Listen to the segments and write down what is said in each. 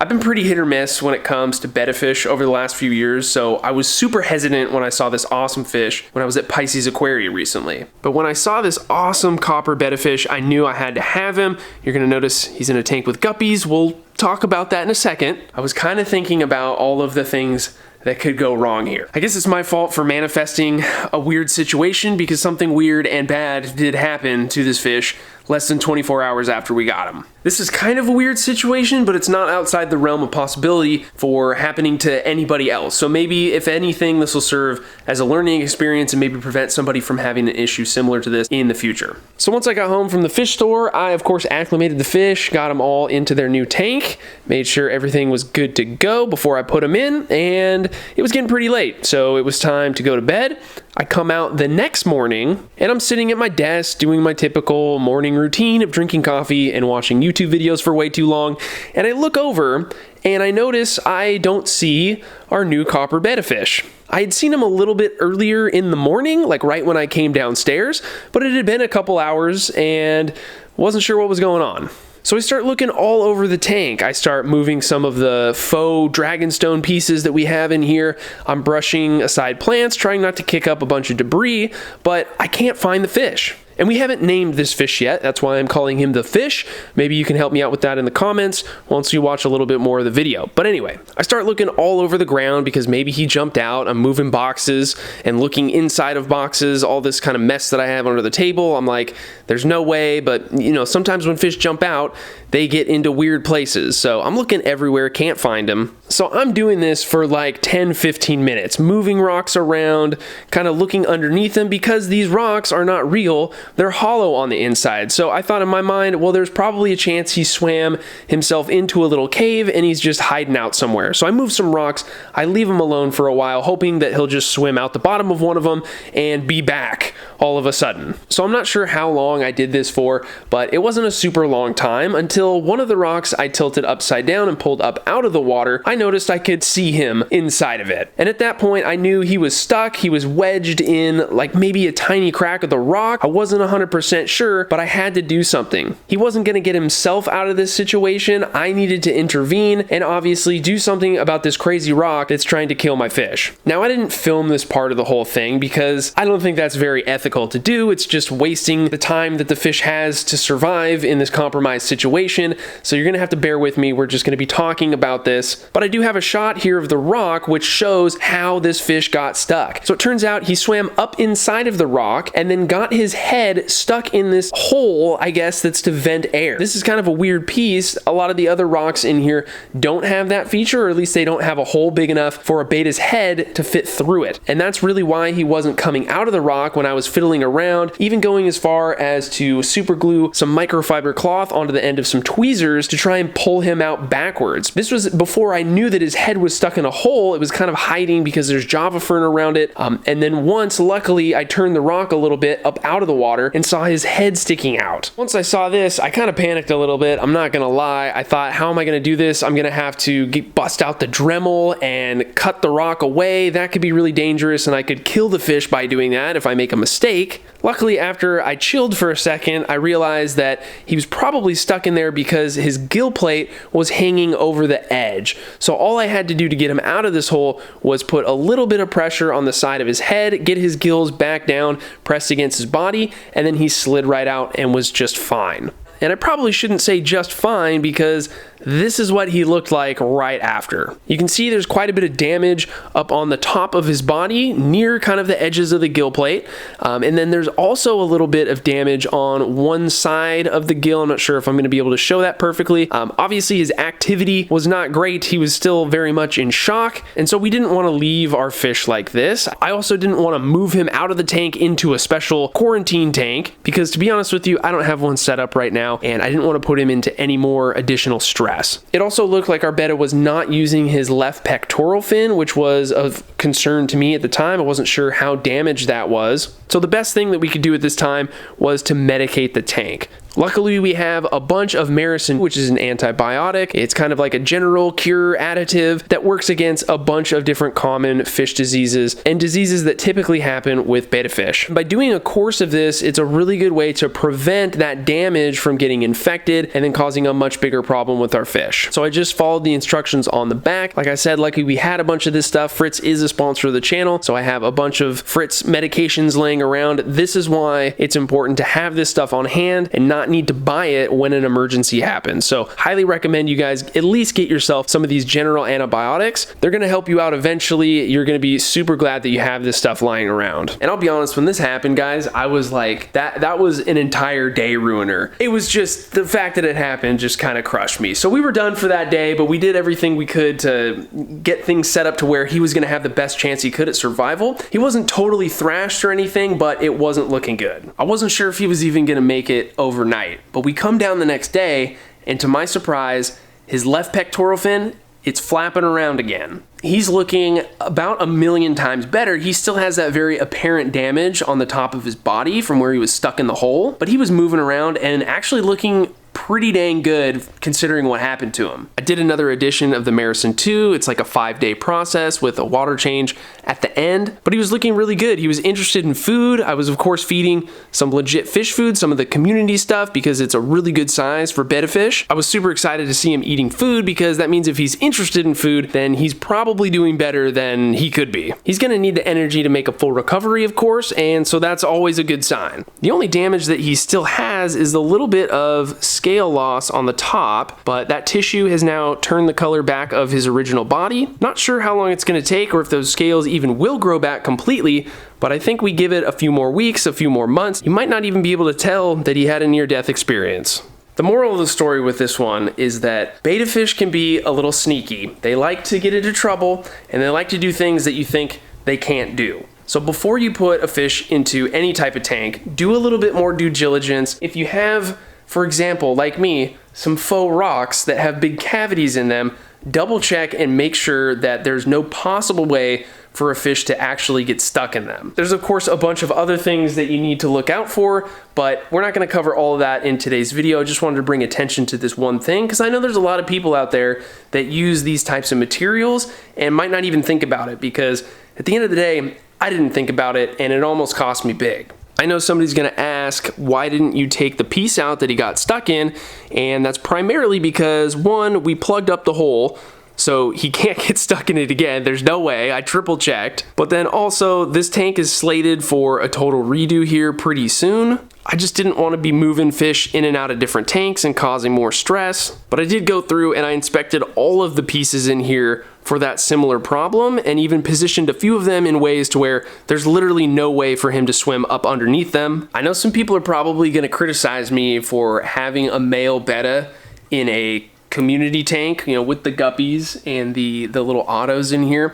I've been pretty hit or miss when it comes to betta fish over the last few years, so I was super hesitant when I saw this awesome fish when I was at Pisces Aquarium recently. But when I saw this awesome copper betta fish, I knew I had to have him. You're gonna notice he's in a tank with guppies. We'll talk about that in a second. I was kind of thinking about all of the things that could go wrong here. I guess it's my fault for manifesting a weird situation because something weird and bad did happen to this fish less than 24 hours after we got him. This is kind of a weird situation, but it's not outside the realm of possibility for happening to anybody else. So maybe, if anything, this will serve as a learning experience and maybe prevent somebody from having an issue similar to this in the future. So once I got home from the fish store, I of course acclimated the fish, got them all into their new tank, made sure everything was good to go before I put them in, and it was getting pretty late, so it was time to go to bed. I come out the next morning, and I'm sitting at my desk doing my typical morning routine of drinking coffee and watching YouTube videos for way too long, and I look over and I notice I don't see our new copper betta fish. I had seen him a little bit earlier in the morning, like right when I came downstairs, but it had been a couple hours and wasn't sure what was going on. So I start looking all over the tank. I start moving some of the faux dragonstone pieces that we have in here. I'm brushing aside plants, trying not to kick up a bunch of debris, but I can't find the fish. And we haven't named this fish yet. That's why I'm calling him the fish. Maybe you can help me out with that in the comments once you watch a little bit more of the video. But anyway, I start looking all over the ground because maybe he jumped out. I'm moving boxes and looking inside of boxes, all this kind of mess that I have under the table. I'm like, there's no way, but you know, sometimes when fish jump out, they get into weird places. So I'm looking everywhere, can't find him. So I'm doing this for like 10-15 minutes, moving rocks around, kind of looking underneath them because these rocks are not real. They're hollow on the inside. So I thought in my mind, well, there's probably a chance he swam himself into a little cave and he's just hiding out somewhere. So I move some rocks, I leave him alone for a while, hoping that he'll just swim out the bottom of one of them and be back all of a sudden. So I'm not sure how long I did this for, but it wasn't a super long time until one of the rocks I tilted upside down and pulled up out of the water. I noticed I could see him inside of it. And at that point, I knew he was stuck. He was wedged in like maybe a tiny crack of the rock. I wasn't 100% sure, but I had to do something. He wasn't going to get himself out of this situation. I needed to intervene and obviously do something about this crazy rock that's trying to kill my fish. Now, I didn't film this part of the whole thing because I don't think that's very ethical to do. It's just wasting the time that the fish has to survive in this compromised situation. So you're going to have to bear with me. We're just going to be talking about this. But I do have a shot here of the rock which shows how this fish got stuck. So it turns out he swam up inside of the rock and then got his head stuck in this hole, I guess, that's to vent air. This is kind of a weird piece. A lot of the other rocks in here don't have that feature, or at least they don't have a hole big enough for a betta's head to fit through it. And that's really why he wasn't coming out of the rock when I was fiddling around, even going as far as to super glue some microfiber cloth onto the end of some tweezers to try and pull him out backwards. This was before I knew that his head was stuck in a hole. It was kind of hiding because there's Java fern around it. And then once, luckily, I turned the rock a little bit up out of the water and saw his head sticking out. Once I saw this, I kind of panicked a little bit. I'm not gonna lie. I thought, how am I gonna do this? I'm gonna have to bust out the Dremel and cut the rock away. That could be really dangerous and I could kill the fish by doing that if I make a mistake. Luckily, after I chilled for a second, I realized that he was probably stuck in there because his gill plate was hanging over the edge. So all I had to do to get him out of this hole was put a little bit of pressure on the side of his head, get his gills back down, pressed against his body, and then he slid right out and was just fine. And I probably shouldn't say just fine because this is what he looked like right after. You can see there's quite a bit of damage up on the top of his body near kind of the edges of the gill plate. And then there's also a little bit of damage on one side of the gill. I'm not sure if I'm going to be able to show that perfectly. Obviously his activity was not great. He was still very much in shock. And so we didn't want to leave our fish like this. I also didn't want to move him out of the tank into a special quarantine tank because, to be honest with you, I don't have one set up right now and I didn't want to put him into any more additional stress. It also looked like our betta was not using his left pectoral fin, which was of concern to me at the time. I wasn't sure how damaged that was. So the best thing that we could do at this time was to medicate the tank. Luckily, we have a bunch of Maracyn, which is an antibiotic. It's kind of like a general cure additive that works against a bunch of different common fish diseases and diseases that typically happen with betta fish. By doing a course of this, it's a really good way to prevent that damage from getting infected and then causing a much bigger problem with our fish. So I just followed the instructions on the back. Like I said, luckily we had a bunch of this stuff. Fritz is a sponsor of the channel, so I have a bunch of Fritz medications laying around. This is why it's important to have this stuff on hand and not need to buy it when an emergency happens. So highly recommend you guys at least get yourself some of these general antibiotics. They're going to help you out eventually. You're going to be super glad that you have this stuff lying around. And I'll be honest, when this happened, guys, I was like, that was an entire day ruiner. It was just the fact that it happened just kind of crushed me. So we were done for that day, but we did everything we could to get things set up to where he was going to have the best chance he could at survival. He wasn't totally thrashed or anything, but it wasn't looking good. I wasn't sure if he was even going to make it overnight. But we come down the next day, and to my surprise, his left pectoral fin, it's flapping around again. He's looking about 1,000,000 times better. He still has that very apparent damage on the top of his body from where he was stuck in the hole, but he was moving around and actually looking pretty dang good considering what happened to him. I did another edition of the Maracyn 2. It's like a 5-day process with a water change at the end, but he was looking really good. He was interested in food. I was of course feeding some legit fish food, some of the community stuff, because it's a really good size for betta fish. I was super excited to see him eating food because that means if he's interested in food, then he's probably doing better than he could be. He's gonna need the energy to make a full recovery, of course, and so that's always a good sign. The only damage that he still has is a little bit of scale loss on the top, but that tissue has now turned the color back of his original body. Not sure how long it's going to take or if those scales even will grow back completely, but I think we give it a few more weeks, a few more months. You might not even be able to tell that he had a near-death experience. The moral of the story with this one is that betta fish can be a little sneaky. They like to get into trouble and they like to do things that you think they can't do. So before you put a fish into any type of tank, do a little bit more due diligence. If you have, for example, like me, some faux rocks that have big cavities in them, double check and make sure that there's no possible way for a fish to actually get stuck in them. There's of course a bunch of other things that you need to look out for, but we're not gonna cover all of that in today's video. I just wanted to bring attention to this one thing because I know there's a lot of people out there that use these types of materials and might not even think about it, because at the end of the day, I didn't think about it and it almost cost me big. I know somebody's gonna ask, why didn't you take the piece out that he got stuck in? And that's primarily because, one, we plugged up the hole, so he can't get stuck in it again. There's no way, I triple checked. But then also, this tank is slated for a total redo here pretty soon. I just didn't want to be moving fish in and out of different tanks and causing more stress. But I did go through and I inspected all of the pieces in here for that similar problem and even positioned a few of them in ways to where there's literally no way for him to swim up underneath them. I know some people are probably going to criticize me for having a male betta in a community tank, you know, with the guppies and the little autos in here.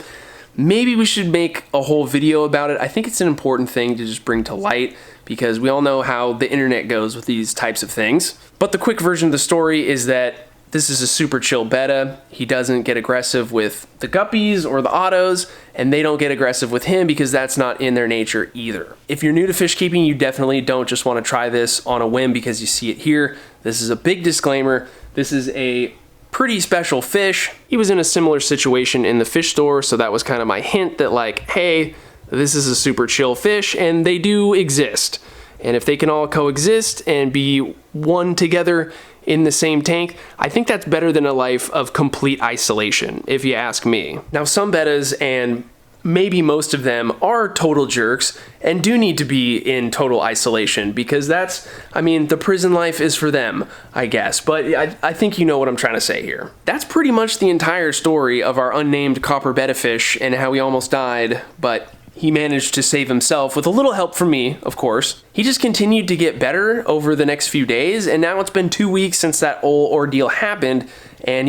Maybe we should make a whole video about it. I think it's an important thing to just bring to light because we all know how the internet goes with these types of things. But the quick version of the story is that this is a super chill betta. He doesn't get aggressive with the guppies or the autos, and they don't get aggressive with him because that's not in their nature either. If you're new to fish keeping, you definitely don't just want to try this on a whim because you see it here. This is a big disclaimer. This is a pretty special fish. He was in a similar situation in the fish store, so that was kind of my hint that like, hey, this is a super chill fish and they do exist. And if they can all coexist and be one together in the same tank, I think that's better than a life of complete isolation, if you ask me. Now, some bettas, and maybe most of them, are total jerks and do need to be in total isolation because that's, I mean, the prison life is for them, I guess. But I think you know what I'm trying to say here. That's pretty much the entire story of our unnamed copper betta fish and how he almost died, but he managed to save himself with a little help from me, of course. He just continued to get better over the next few days, and now it's been 2 weeks since that whole ordeal happened, and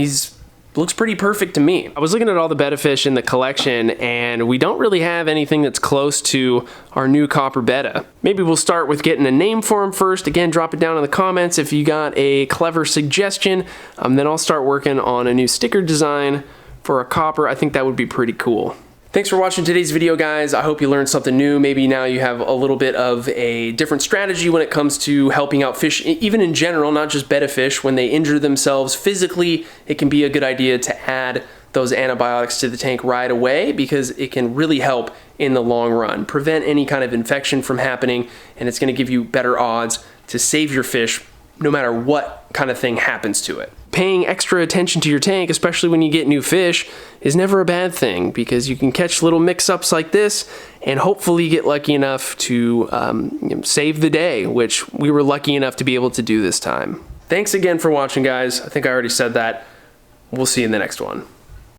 looks pretty perfect to me. I was looking at all the betta fish in the collection, and we don't really have anything that's close to our new copper betta. Maybe we'll start with getting a name for him first. Again, drop it down in the comments if you got a clever suggestion. Then I'll start working on a new sticker design for a copper. I think that would be pretty cool. Thanks for watching today's video, guys. I hope you learned something new. Maybe now you have a little bit of a different strategy when it comes to helping out fish, even in general, not just betta fish. When they injure themselves physically, it can be a good idea to add those antibiotics to the tank right away, because it can really help in the long run, prevent any kind of infection from happening, and it's going to give you better odds to save your fish no matter what kind of thing happens to it. Paying extra attention to your tank, especially when you get new fish, is never a bad thing, because you can catch little mix-ups like this and hopefully get lucky enough to save the day, which we were lucky enough to be able to do this time. Thanks again for watching, guys. I think I already said that. We'll see you in the next one.